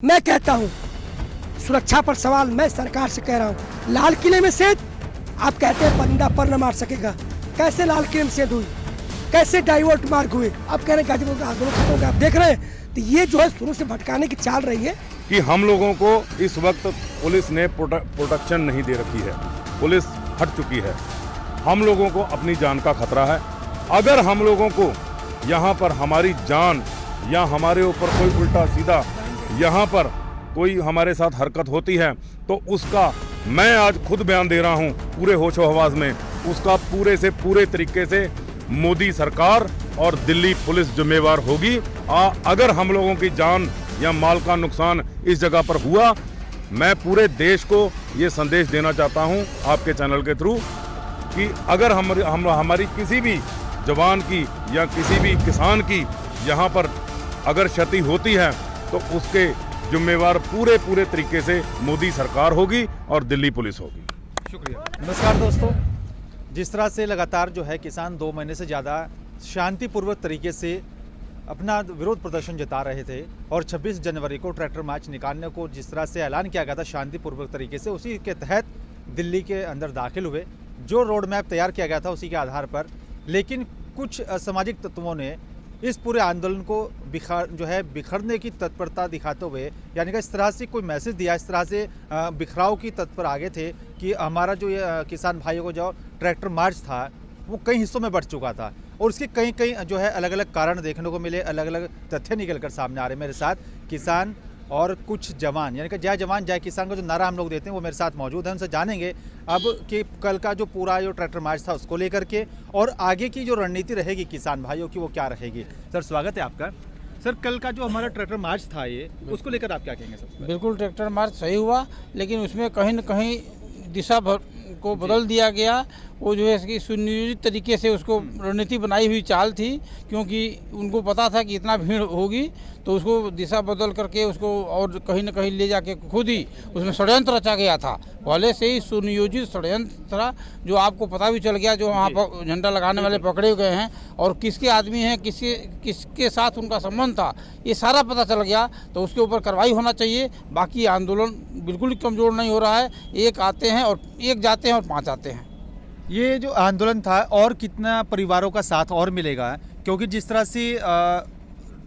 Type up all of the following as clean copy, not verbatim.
मैं कहता हूँ सुरक्षा पर सवाल मैं सरकार से कह रहा हूँ। लाल किले में सेध, आप कहते हैं परिंदा पर न मार सकेगा, कैसे लाल किले में सेध हुई, कैसे डाइवर्ट मार्ग हुए, आप कह रहे हैं गाजीपुर का आंदोलन खत्म हो गया। आप देख रहे हैं तो ये जो है शुरू से भटकाने की चाल रही है कि हम लोगों को इस वक्त पुलिस ने प्रोटेक्शन नहीं दे रखी है, पुलिस हट चुकी है। हम लोगों को अपनी जान का खतरा है। अगर हम लोगों को यहाँ पर हमारी जान या हमारे ऊपर कोई उल्टा सीधा यहाँ पर कोई हमारे साथ हरकत होती है तो उसका मैं आज खुद बयान दे रहा हूँ पूरे होशो हवास में, उसका पूरे से पूरे तरीके से मोदी सरकार और दिल्ली पुलिस जिम्मेवार होगी। अगर हम लोगों की जान या माल का नुकसान इस जगह पर हुआ, मैं पूरे देश को ये संदेश देना चाहता हूँ आपके चैनल के थ्रू कि अगर हमारी किसी भी जवान की या किसी भी किसान की यहाँ पर अगर क्षति होती है तो उसके जिम्मेवार पूरे तरीके से मोदी सरकार होगी और दिल्ली पुलिस होगी। शुक्रिया। नमस्कार दोस्तों, जिस तरह से लगातार जो है किसान 2 महीने से ज़्यादा शांतिपूर्वक तरीके से अपना विरोध प्रदर्शन जता रहे थे और 26 जनवरी को ट्रैक्टर मार्च निकालने को जिस तरह से ऐलान किया गया था शांतिपूर्वक तरीके से, उसी के तहत दिल्ली के अंदर दाखिल हुए। जो रोड मैप तैयार किया गया था उसी के आधार पर, लेकिन कुछ असामाजिक तत्वों ने इस पूरे आंदोलन को बिखरने की तत्परता दिखाते हुए, यानी कि इस तरह से कोई मैसेज दिया, इस तरह से बिखराव की तत्पर आगे थे कि हमारा जो ये किसान भाइयों को जो ट्रैक्टर मार्च था वो कई हिस्सों में बढ़ चुका था और उसके कई जो है अलग अलग कारण देखने को मिले, अलग अलग तथ्य निकल कर सामने आ रहे। मेरे साथ किसान और कुछ जवान, यानी कि जय जवान जय किसान का जो नारा हम लोग देते हैं वो मेरे साथ मौजूद है। उनसे जानेंगे अब कि कल का जो पूरा जो ट्रैक्टर मार्च था उसको लेकर के और आगे की जो रणनीति रहेगी किसान भाइयों की वो क्या रहेगी। सर स्वागत है आपका। सर कल का जो हमारा ट्रैक्टर मार्च था ये, उसको लेकर आप क्या कहेंगे? सबसे बिल्कुल ट्रैक्टर मार्च सही हुआ, लेकिन उसमें कहीं न कहीं दिशा को बदल दिया गया। वो जो है इसकी सुनियोजित तरीके से उसको रणनीति बनाई हुई चाल थी, क्योंकि उनको पता था कि इतना भीड़ होगी तो उसको दिशा बदल करके उसको और कहीं न कहीं ले जाके खुद ही उसमें षड्यंत्र रचा गया था। पहले से ही सुनियोजित षड्यंत्र था, जो आपको पता भी चल गया, जो वहाँ पर झंडा लगाने वाले पकड़े गए हैं और किसके आदमी हैं, किसके साथ उनका संबंध था, ये सारा पता चल गया। तो उसके ऊपर कार्रवाई होना चाहिए। बाकी आंदोलन बिल्कुल ही कमज़ोर नहीं हो रहा है। एक आते हैं और एक जाते हैं और 5 आते हैं। ये जो आंदोलन था और कितना परिवारों का साथ और मिलेगा, क्योंकि जिस तरह से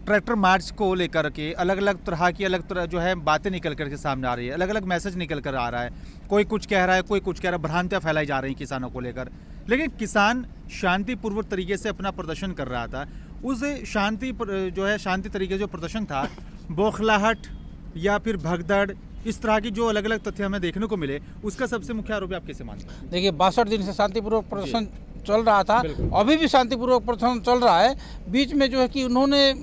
ट्रैक्टर मार्च को लेकर के अलग अलग तरह जो है बातें निकल कर के सामने आ रही है, अलग अलग मैसेज निकल कर आ रहा है। कोई कुछ कह रहा है, कोई कुछ कह रहा है, भ्रांतियाँ फैलाई जा रही हैं किसानों को लेकर। लेकिन किसान शांतिपूर्वक तरीके से अपना प्रदर्शन कर रहा था। उस शांति तरीके से जो प्रदर्शन था, बौखलाहट या फिर भगदड़, इस तरह की जो अलग अलग तथ्य हमें देखने को मिले, उसका सबसे मुख्य आरोपी आप कैसे मानते हैं? देखिए 62 दिन से शांतिपूर्वक प्रदर्शन चल रहा था, अभी भी शांतिपूर्वक प्रदर्शन चल रहा है। बीच में जो है कि उन्होंने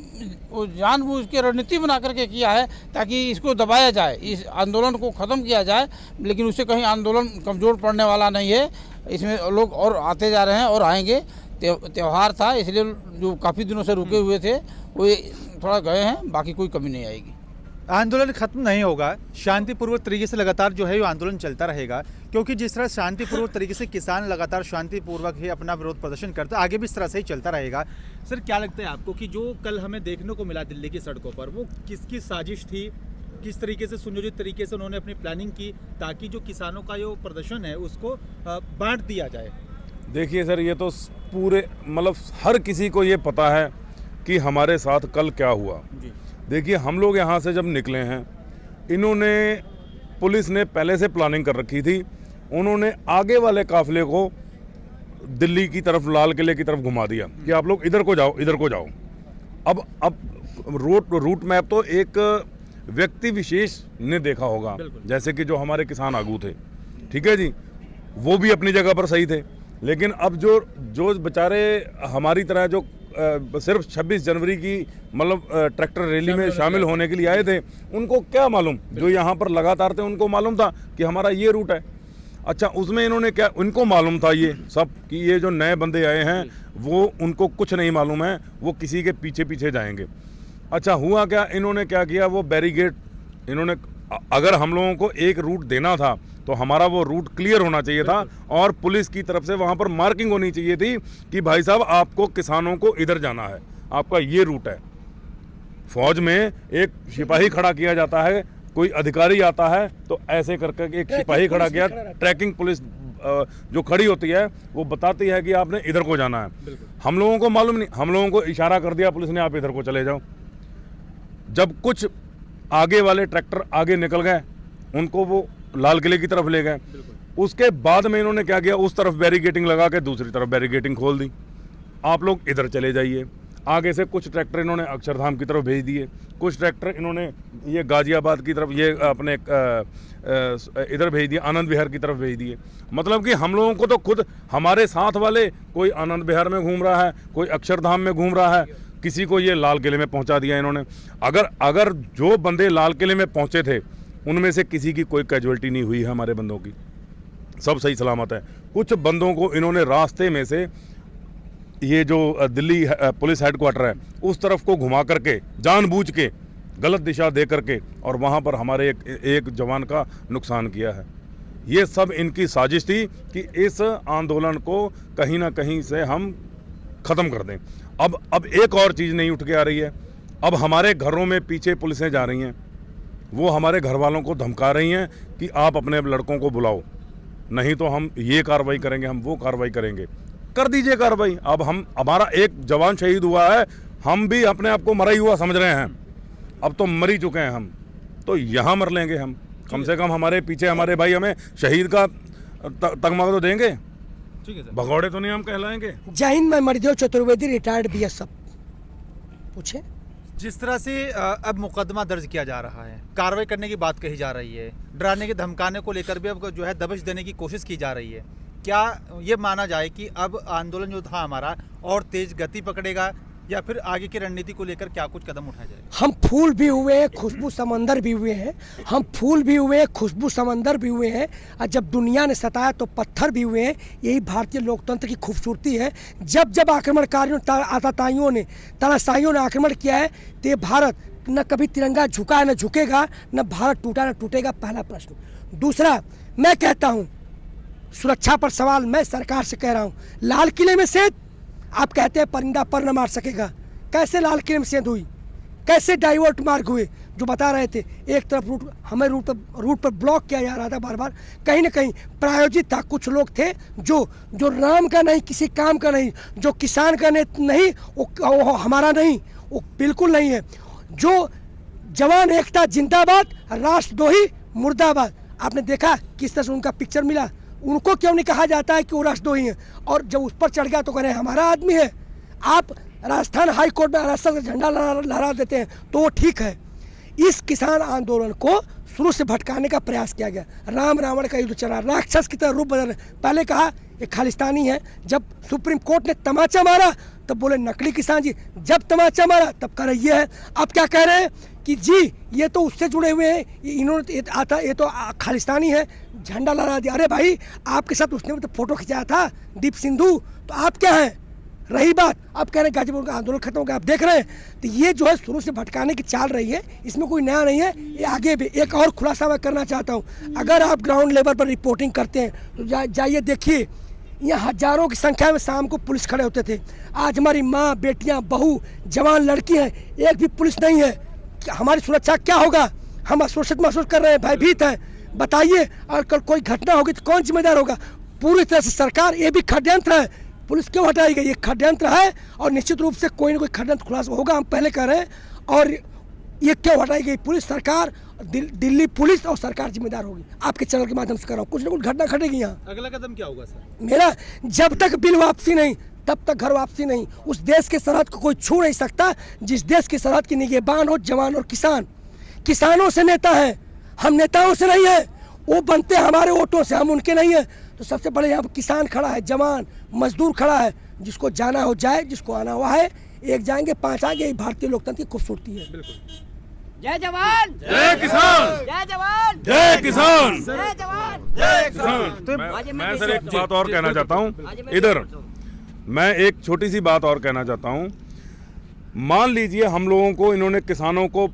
जानबूझ के रणनीति बना करके किया है ताकि इसको दबाया जाए, इस आंदोलन को ख़त्म किया जाए, लेकिन उससे कहीं आंदोलन कमज़ोर पड़ने वाला नहीं है। इसमें लोग और आते जा रहे हैं और आएंगे। त्यौहार था इसलिए जो काफ़ी दिनों से रुके हुए थे वो थोड़ा गए हैं, बाकी कोई कमी नहीं आएगी। आंदोलन खत्म नहीं होगा, शांतिपूर्वक तरीके से लगातार जो है वो आंदोलन चलता रहेगा, क्योंकि जिस तरह शांतिपूर्वक तरीके से किसान लगातार शांतिपूर्वक ही अपना विरोध प्रदर्शन करते हैं, आगे भी इस तरह से ही चलता रहेगा। सर क्या लगता है आपको कि जो कल हमें देखने को मिला दिल्ली की सड़कों पर, वो किसकी साजिश थी? किस तरीके से सुनियोजित तरीके से उन्होंने अपनी प्लानिंग की ताकि जो किसानों का जो प्रदर्शन है उसको बांट दिया जाए? देखिए सर, ये तो पूरे हर किसी को ये पता है कि हमारे साथ कल क्या हुआ। देखिए हम लोग यहाँ से जब निकले हैं, इन्होंने पुलिस ने पहले से प्लानिंग कर रखी थी। उन्होंने आगे वाले काफिले को दिल्ली की तरफ, लाल किले की तरफ घुमा दिया कि आप लोग इधर को जाओ, इधर को जाओ। अब रूट मैप तो एक व्यक्ति विशेष ने देखा होगा, जैसे कि जो हमारे किसान आगू थे, ठीक है जी, वो भी अपनी जगह पर सही थे। लेकिन अब जो बेचारे हमारी तरह जो सिर्फ 26 जनवरी की ट्रैक्टर रैली में शामिल होने के लिए आए थे, उनको क्या मालूम, जो यहाँ पर लगातार थे उनको मालूम था कि हमारा ये रूट है। अच्छा, उसमें इन्होंने क्या, उनको मालूम था ये सब कि ये जो नए बंदे आए हैं वो उनको कुछ नहीं मालूम है, वो किसी के पीछे पीछे जाएंगे। अच्छा हुआ क्या, इन्होंने क्या किया, वो बैरिकेड इन्होंने, अगर हम लोगों को एक रूट देना था तो हमारा वो रूट क्लियर होना चाहिए था और पुलिस की तरफ से वहाँ पर मार्किंग होनी चाहिए थी कि भाई साहब आपको किसानों को इधर जाना है, आपका ये रूट है। फौज में एक सिपाही खड़ा किया जाता है, कोई अधिकारी आता है तो ऐसे करके एक सिपाही खड़ा किया, ट्रैकिंग पुलिस जो खड़ी होती है वो बताती है कि आपने इधर को जाना है। हम लोगों को मालूम नहीं, हम लोगों को इशारा कर दिया पुलिस ने, आप इधर को चले जाओ। जब कुछ आगे वाले ट्रैक्टर आगे निकल गए, उनको वो लाल किले की तरफ ले गए। उसके बाद में इन्होंने क्या किया, उस तरफ बैरिकेटिंग लगा के दूसरी तरफ बैरिकेटिंग खोल दी, आप लोग इधर चले जाइए। आगे से कुछ ट्रैक्टर इन्होंने अक्षरधाम की तरफ भेज दिए, कुछ ट्रैक्टर इन्होंने ये गाजियाबाद की तरफ, ये अपने इधर भेज दिए, आनंद विहार की तरफ भेज दिए। मतलब कि हम लोगों को तो खुद हमारे साथ वाले, कोई आनंद विहार में घूम रहा है, कोई अक्षरधाम में घूम रहा है, किसी को ये लाल किले में पहुंचा दिया इन्होंने। अगर जो बंदे लाल किले में पहुंचे थे उनमें से किसी की कोई कैजुअल्टी नहीं हुई है, हमारे बंदों की सब सही सलामत है। कुछ बंदों को इन्होंने रास्ते में से ये जो दिल्ली पुलिस हेडक्वार्टर है उस तरफ को घुमा करके जानबूझ के गलत दिशा दे करके और वहाँ पर हमारे एक जवान का नुकसान किया है। ये सब इनकी साजिश थी कि इस आंदोलन को कहीं ना कहीं से हम ख़त्म कर दें। अब एक और चीज़ नहीं उठ के आ रही है, अब हमारे घरों में पीछे पुलिसें जा रही हैं, वो हमारे घर वालों को धमका रही हैं कि आप अपने लड़कों को बुलाओ, नहीं तो हम ये कार्रवाई करेंगे, हम वो कार्रवाई करेंगे। कर दीजिए कार्रवाई। अब हमारा एक जवान शहीद हुआ है, हम भी अपने आप को मरा ही हुआ समझ रहे हैं, अब तो मर ही चुके हैं हम, तो यहाँ मर लेंगे हम। कम से कम हमारे पीछे हमारे भाई हमें शहीद का तगमा तो देंगे, ठीक है सर। भगौड़े तो नहीं हम कहलाएंगे। जय हिंद, मैं मरिदेव चतुर्वेदी, रिटायर्ड बीएसएफ। पूछे। जिस तरह से अब मुकदमा दर्ज किया जा रहा है, कार्रवाई करने की बात कही जा रही है, डराने के धमकाने को लेकर भी अब जो है दबिश देने की कोशिश की जा रही है, क्या ये माना जाए कि अब आंदोलन जो था हमारा और तेज गति पकड़ेगा या फिर आगे की रणनीति को लेकर क्या कुछ कदम उठाया जाए? हम फूल भी हुए हैं, खुशबू समंदर भी हुए हैं, हम फूल भी हुए हैं, खुशबू समंदर भी हुए हैं, और जब दुनिया ने सताया तो पत्थर भी हुए हैं। यही भारतीय लोकतंत्र की खूबसूरती है। जब जब आक्रमणकारियों आतताइयों ने, तानाशाहियों ने आक्रमण किया है तो ये भारत न कभी तिरंगा झुका न झुकेगा, न भारत टूटा न टूटेगा। पहला प्रश्न। दूसरा, मैं कहता हूँ सुरक्षा पर सवाल मैं सरकार से कह रहा हूँ, लाल किले में सेंध, आप कहते हैं परिंदा पर न मार सकेगा, कैसे लाल किले में सेंध हुई, कैसे डाइवर्ट मार्ग हुए? जो बता रहे थे एक तरफ हमें रूट पर ब्लॉक किया जा रहा था बार बार, कहीं ना कहीं प्रायोजित था। कुछ लोग थे जो राम का नहीं, किसी काम का नहीं, जो किसान का नहीं, वो हमारा नहीं, वो बिल्कुल नहीं है। जो जवान एकता जिंदाबाद, राष्ट्रद्रोही मुर्दाबाद, आपने देखा किस तरह से उनका पिक्चर मिला। उनको क्यों नहीं कहा जाता है कि वो राष्ट्रद्रोही हैं, और जब उस पर चढ़ गया तो कह रहे हैं हमारा आदमी है। आप राजस्थान हाई कोर्ट में राष्ट्र का झंडा लहरा देते हैं तो वो ठीक है। इस किसान आंदोलन को शुरू से भटकाने का प्रयास किया गया। राम रावण का युद्ध चला, राक्षस की तरह रूप बदल। पहले कहा ये खालिस्तानी है, जब सुप्रीम कोर्ट ने तमाचा मारा तब बोले नकली किसान जी, जब तमाचा मारा तब कह रहे ये है। अब क्या कह रहे हैं कि जी ये तो उससे जुड़े हुए हैं, इन्होंने ये तो खालिस्तानी है, झंडा लहरा दिया। अरे भाई, आपके साथ उसने तो फोटो खिंचाया था दीप सिंधु, तो आप क्या हैं? रही बात, आप कह रहे हैं गाजीपुर का आंदोलन खत्म हो गया, आप देख रहे हैं। तो ये जो है शुरू से भटकाने की चाल रही है, इसमें कोई नया नहीं है। ये आगे भी एक और खुलासा मैं करना चाहता हूँ। अगर आप ग्राउंड लेवल पर रिपोर्टिंग करते हैं तो जाइए देखिए, यहाँ हजारों की संख्या में शाम को पुलिस खड़े होते थे। आज हमारी माँ, बेटियाँ, बहू, जवान लड़की हैं, एक भी पुलिस नहीं है। हमारी सुरक्षा क्या होगा? हम असुरक्षित महसूस कर रहे हैं, भयभीत हैं। बताइए, और कल कोई घटना होगी तो कौन जिम्मेदार होगा? पूरी तरह से सरकार। ये भी षड्यंत्र है, पुलिस क्यों हटाई गई? ये षड्यंत्र है और निश्चित रूप से कोई ना कोई षड्यंत्र खुलासा होगा, हम पहले कह रहे हैं। और ये क्यों हटाई गई? पुलिस, सरकार, दिल्ली पुलिस और सरकार जिम्मेदार होगी। आपके चैनल के माध्यम से कर रहा हूँ, कुछ ना कुछ घटना घटेगी यहाँ। अगला कदम क्या होगा सर? मेरा, जब तक बिल वापसी नहीं तब तक घर वापसी नहीं। उस देश के सरहद को कोई छू नहीं सकता जिस देश की सरहद के निगहबान हो जवान और किसान। किसानों से नेता हैं, हम नेताओं से नहीं है। वो बनते हमारे वोटों से, हम उनके नहीं है। तो सबसे बड़े यहाँ पर किसान खड़ा है, जवान मजदूर खड़ा है। जिसको जाना हो जाए, जिसको आना हुआ है, एक जाएंगे 5 आगे। यही भारतीय लोकतंत्र की खूबसूरती है। जय जवान, जय किसान, जय जवान, जय किसान, जय जवान, जय किसान। मैं सर एक बात और कहना चाहता हूँ इधर, मैं एक छोटी सी बात और कहना चाहता हूँ। मान लीजिए हम लोगों को इन्होंने, किसानों को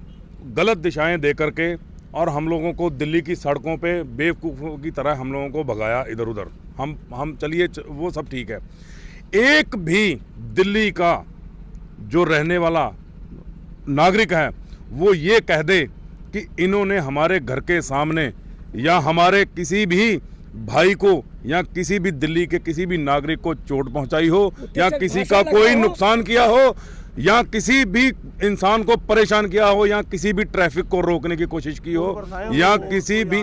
गलत दिशाएं दे करके और हम लोगों को दिल्ली की सड़कों पे बेवकूफ़ों की तरह हम लोगों को भगाया इधर उधर। हम चलिए वो सब ठीक है। एक भी दिल्ली का जो रहने वाला नागरिक है वो ये कह दे कि इन्होंने हमारे घर के सामने या हमारे किसी भी भाई को या किसी भी दिल्ली के किसी भी नागरिक को चोट पहुंचाई हो या किसी का कोई नुकसान किया हो या किसी भी इंसान को परेशान किया हो या किसी भी ट्रैफिक को रोकने की कोशिश की हो या किसी भी,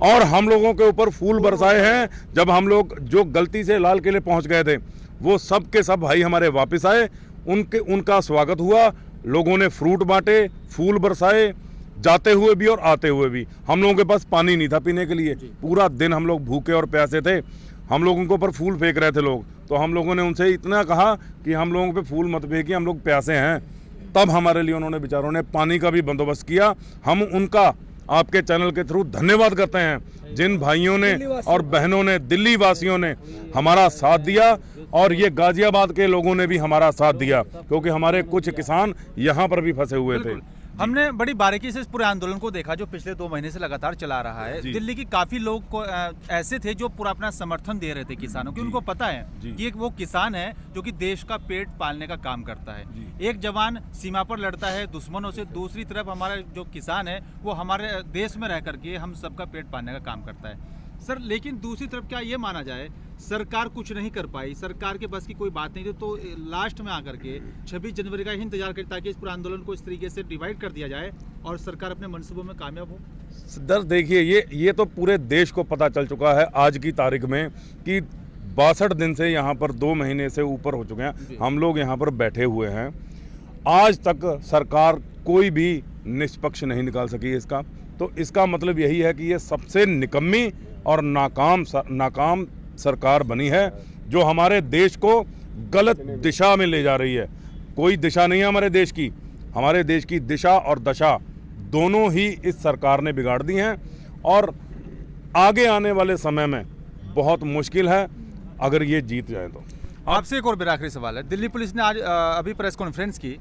और हम लोगों के ऊपर फूल बरसाए हैं। जब हम लोग जो गलती से लाल किले पहुंच गए थे वो सब के सब भाई हमारे वापस आए, उनका स्वागत हुआ, लोगों ने फ्रूट बांटे, फूल बरसाए, जाते हुए भी और आते हुए भी। हम लोगों के पास पानी नहीं था पीने के लिए, पूरा दिन हम लोग भूखे और प्यासे थे। हम लोगों के ऊपर फूल फेंक रहे थे लोग, तो हम लोगों ने उनसे इतना कहा कि हम लोगों पे फूल मत फेंकिए, हम लोग प्यासे हैं। तब हमारे लिए उन्होंने बेचारों ने पानी का भी बंदोबस्त किया। हम उनका आपके चैनल के थ्रू धन्यवाद करते हैं, जिन भाइयों ने और बहनों ने, दिल्ली वासियों ने हमारा साथ दिया, और ये गाजियाबाद के लोगों ने भी हमारा साथ दिया, क्योंकि हमारे कुछ किसान यहाँ पर भी फंसे हुए थे। हमने बड़ी बारीकी से इस पूरे आंदोलन को देखा जो पिछले 2 महीने से लगातार चला रहा है। दिल्ली की काफी लोग को ऐसे थे जो पूरा अपना समर्थन दे रहे थे किसानों की। उनको पता है कि एक वो किसान है जो कि देश का पेट पालने का काम करता है। एक जवान सीमा पर लड़ता है दुश्मनों से, दूसरी तरफ हमारा जो किसान है वो हमारे देश में रह करके हम सबका पेट पालने का काम करता है। सर, लेकिन दूसरी तरफ क्या ये माना जाए सरकार कुछ नहीं कर पाई, सरकार के बस की कोई बात नहीं थी, तो लास्ट में आकर के 26 जनवरी का ही इंतजार करें ताकि इस पूरे आंदोलन को इस तरीके से डिवाइड कर दिया जाए और सरकार अपने मनसूबों में कामयाब हो। दर देखिए, ये तो पूरे देश को पता चल चुका है आज की तारीख में कि 62 दिन से यहाँ पर 2 महीने से ऊपर हो चुके हैं हम लोग यहाँ पर बैठे हुए हैं। आज तक सरकार कोई भी निष्पक्ष नहीं निकाल सकी इसका। तो इसका मतलब यही है कि ये सबसे निकम्मी और नाकाम सरकार बनी है जो हमारे देश को गलत दिशा में ले जा रही है। कोई दिशा नहीं है हमारे देश की दिशा और दशा दोनों ही इस सरकार ने बिगाड़ दी हैं, और आगे आने वाले समय में बहुत मुश्किल है अगर ये जीत जाए तो। आपसे एक और मेरा आखिरी सवाल है। दिल्ली पुलिस ने आज अभी प्रेस कॉन्फ्रेंस की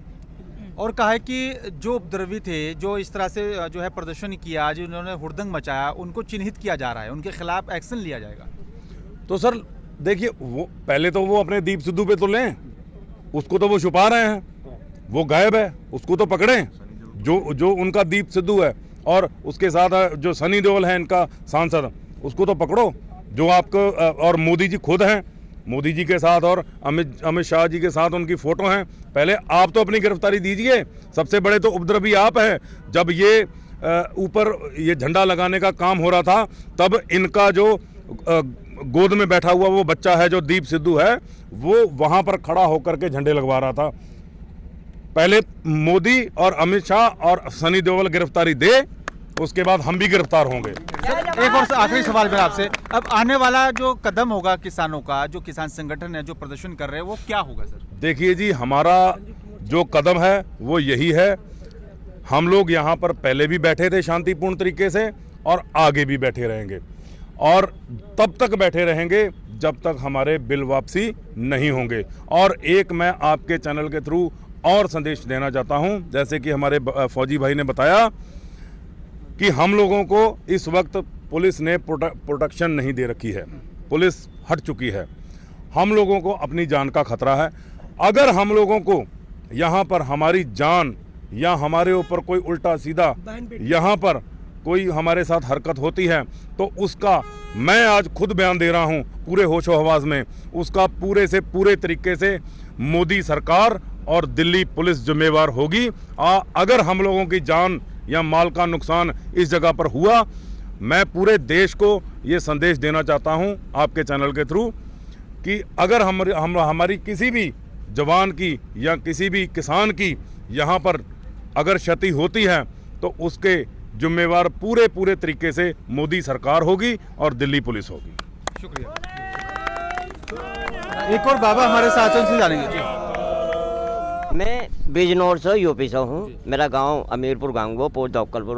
और कहा है कि जो उपद्रवी थे, जो इस तरह से जो है प्रदर्शन किया, जो उन्होंने हुड़दंग मचाया, उनको चिन्हित किया जा रहा है, उनके खिलाफ एक्शन लिया जाएगा। तो सर देखिए, वो पहले तो वो अपने दीप सिद्धू पे तो लें, उसको तो वो छुपा रहे हैं, वो गायब है, उसको तो पकड़ें जो उनका दीप सिद्धू है, और उसके साथ जो सनी देओल है इनका सांसद, उसको तो पकड़ो। जो आपको और मोदी जी खुद हैं, मोदी जी के साथ और अमित शाह जी के साथ उनकी फोटो हैं। पहले आप तो अपनी गिरफ्तारी दीजिए, सबसे बड़े तो उपद्रवी आप हैं। जब ये ऊपर ये झंडा लगाने का काम हो रहा था तब इनका जो गोद में बैठा हुआ वो बच्चा है जो दीप सिद्धू है, वो वहां पर खड़ा होकर के झंडे लगवा रहा था। पहले मोदी और अमित शाह और सनी देओल गिरफ्तारी दे, उसके बाद हम भी गिरफ्तार होंगे। एक और आखिरी सवाल मेरा आपसे, अब आने वाला जो कदम होगा किसानों का, जो किसान संगठन है जो प्रदर्शन कर रहे हैं, वो क्या होगा सर? देखिए जी, हमारा जो कदम है वो यही है। हम लोग यहाँ पर पहले भी बैठे थे शांतिपूर्ण तरीके से और आगे भी बैठे रहेंगे, और तब तक बैठे रहेंगे जब तक हमारे बिल वापसी नहीं होंगे। और एक मैं आपके चैनल के थ्रू और संदेश देना चाहता हूं, जैसे कि हमारे फौजी भाई ने बताया कि हम लोगों को इस वक्त पुलिस ने प्रोटेक्शन नहीं दे रखी है, पुलिस हट चुकी है। हम लोगों को अपनी जान का खतरा है। अगर हम लोगों को यहाँ पर हमारी जान या हमारे ऊपर कोई उल्टा सीधा यहाँ पर कोई हमारे साथ हरकत होती है तो उसका मैं आज खुद बयान दे रहा हूँ पूरे होशो हवास में, उसका पूरे से पूरे तरीके से मोदी सरकार और दिल्ली पुलिस जिम्मेवार होगी। अगर हम लोगों की जान या माल का नुकसान इस जगह पर हुआ, मैं पूरे देश को ये संदेश देना चाहता हूं आपके चैनल के थ्रू कि अगर हमारी किसी भी जवान की या किसी भी किसान की यहाँ पर अगर क्षति होती है तो उसके जिम्मेवार पूरे तरीके से मोदी सरकार होगी और दिल्ली पुलिस होगी। शुक्रिया। एक और बाबा हमारे साथ हैं, उनसे जानेंगे जी। मैं बिजनौर से यूपी से हूँ। मेरा गांव अमीरपुर गांगो, पोस्ट दौकलपुर,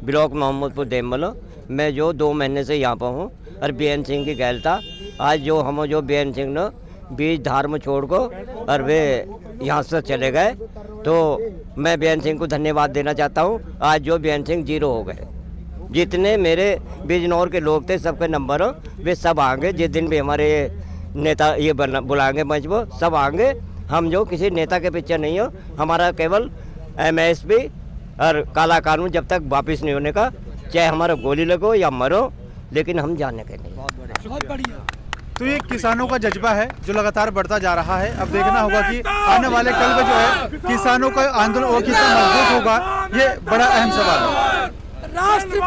ब्लॉक मोहम्मदपुर देमल। मैं जो 2 महीने से यहाँ पर हूँ और बीएन सिंह की गैल था। आज जो बीएन सिंह ने बीच धार में छोड़ को और वे यहाँ से चले गए, तो मैं बीएन सिंह को धन्यवाद देना चाहता हूँ। आज जो बीएन सिंह 0 हो गए। जितने मेरे बिजनौर के लोग थे सबके नंबर वे सब आएंगे। जिस दिन भी हमारे नेता ये बुलाएंगे मंच पर, सब आएंगे। हम जो किसी नेता के पीछे नहीं हो, हमारा केवल MSP और काला कानून जब तक वापस नहीं होने का, चाहे हमारा गोली लगो या मरो, लेकिन हम जाने के नहीं। बहुत बढ़िया। तो ये किसानों का जज्बा है जो लगातार बढ़ता जा रहा है। अब देखना होगा कि आने वाले कल में जो है किसानों का आंदोलन और कितना मजबूत होगा, ये बड़ा अहम सवाल है। राष्ट्र